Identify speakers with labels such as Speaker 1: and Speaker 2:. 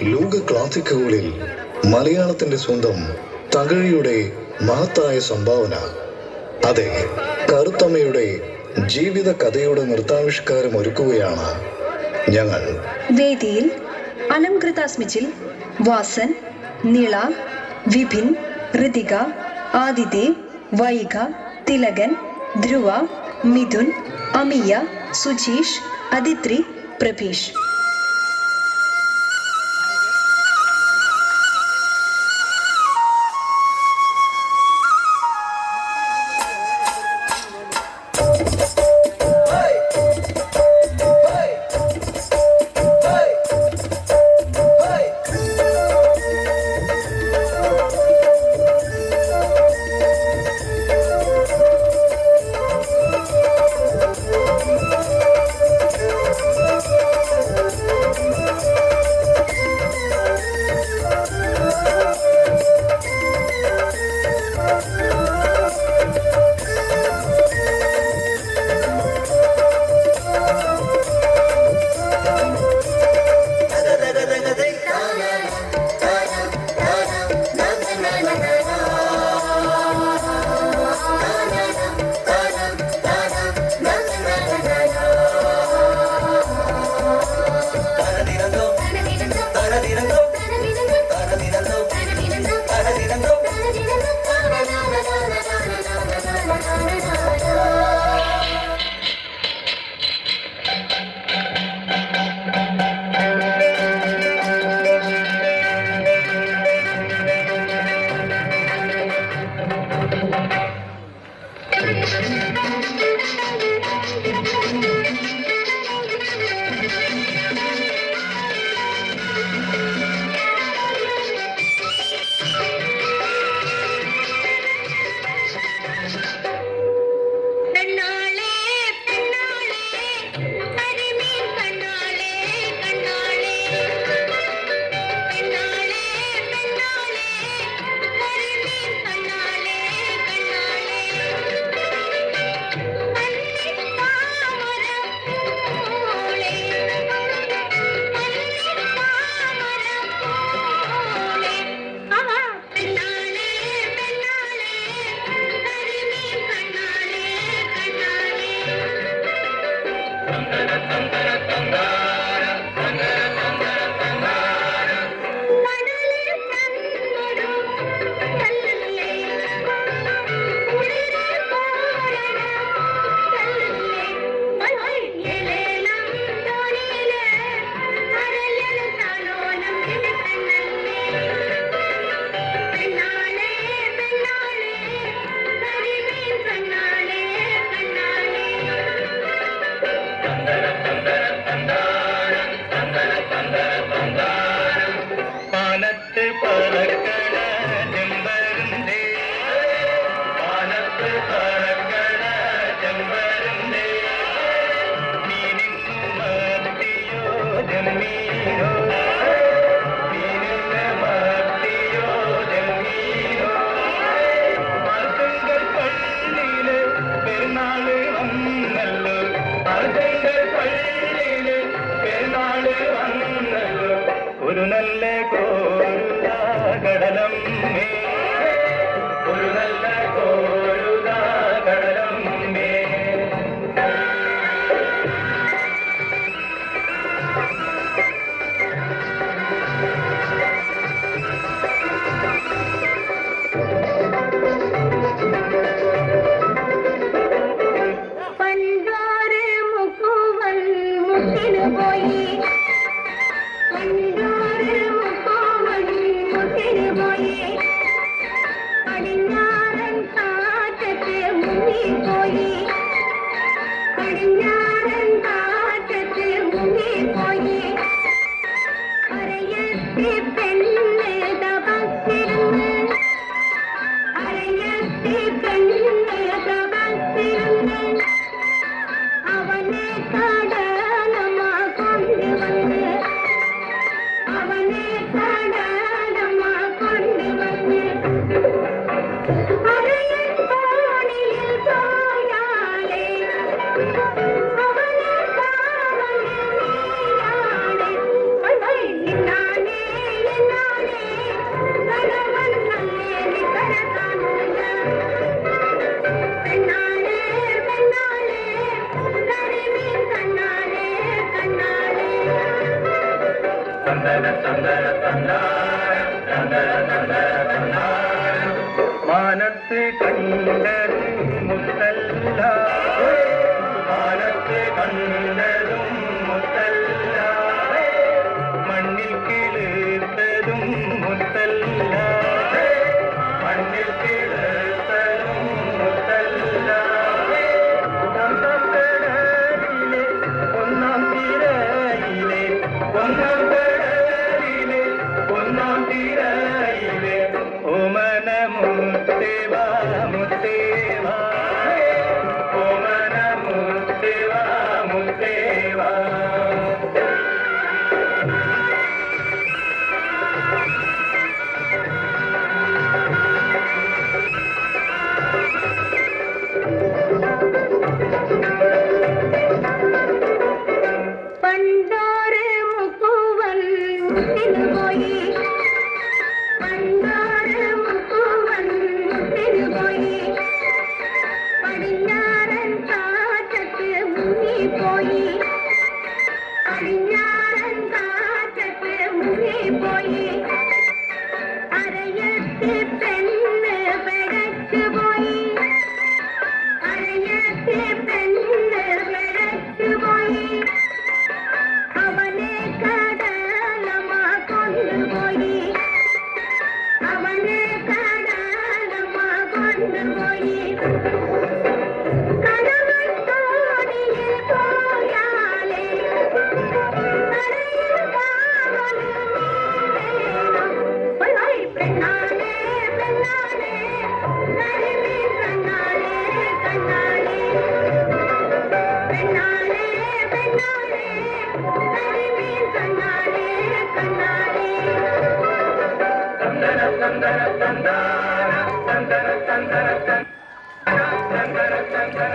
Speaker 1: ലോക ക്ലാസിക്കുകളിൽ മലയാളത്തിന്റെ സ്വന്തം തകഴിയുടെ മഹത്തായ സംഭാവന. അതെ, കറുത്തമ്മയുടെ ജീവിത കഥയുടെ നൃത്താവിഷ്കാരം ഒരുക്കുകയാണ് ഞങ്ങൾ.
Speaker 2: വേദിയിൽ അലംകൃത സ്മിച്ചിൽ വാസൻ, നിള, വിപിൻ, ഋതിക, ആദിദേവ്, വൈഗ, തിലകൻ, ധ്രുവ, മിഥുൻ, അമിയ, സുജീഷ്, അദിത്രി, പ്രഭീഷ്.
Speaker 3: ഒരു നല്ല കടലം ഒരു നല്ല കടലം
Speaker 4: പണ്ടോറ് മുക്കുവൻ മുട്ടിനു പോയി പണ്ടോറ് മുക്കുവൻ മുട്ടിനു പോയി அவனே காவலே நீயானே ஒய் நின்னானே என்னானே கணவன் கல்லேலி கரதானுய பெண்ணானே பெண்ணானே கரிமீன் கண்ணானே கண்ணானே
Speaker 3: தந்தன தந்தன தந்தாரம் தந்தன தந்தன தந்தாரம் மானத்து கண்டது முத்தல்ல மானத்து கண்டதும் முத்தல்ல மண்ணில் கிழித்ததும் முத்தல்ல மண்ணில் கிழித்ததும் முத்தல்ல ஒன்னாம் கடலிலே ஒன்னாம் திரையிலே ஒன்னாம் கடலிலே ஒன்னாம் திரையிலே ஓமன முத்தேவா முத்தேவா ஓமன முத்தேவா முத்தேவா
Speaker 4: പണ്ടോര് മുക്കുവൻ മുത്തിനു പോയി പണ്ടോര് മുക്കുവൻ മുത്തിനു പോയി പടിഞ്ഞാറൻ കാറ്റത്ത് മുങ്ങിപ്പോയി പടിഞ്ഞാറൻ കാറ്റത്ത് മുങ്ങിപ്പോയി അരയത്തി പെണ്ണ് പിഴച്ചു പോയി അരയത്തി പെണ്ണ് പിഴച്ചു പോയി അവനെ കടലമ്മ കൊണ്ടുപോയി അവനെ കടലമ്മ കൊണ്ടുപോയി കടവൻ തോണിയിൽ പോയാലേ കരയിൽ കാവല് നീ വേണം ഒയ് പെണ്ണാളേ പെണ്ണാളേ കരിമീൻ കണ്ണാളേ കണ്ണാളേ പെണ്ണാളേ പെണ്ണാളേ കരിമീൻ കണ്ണാളേ കണ്ണാളേ
Speaker 3: തന്തന തന്തന തന്താരം തന്തന തന്തന തന്താരം തന്തന തന്തന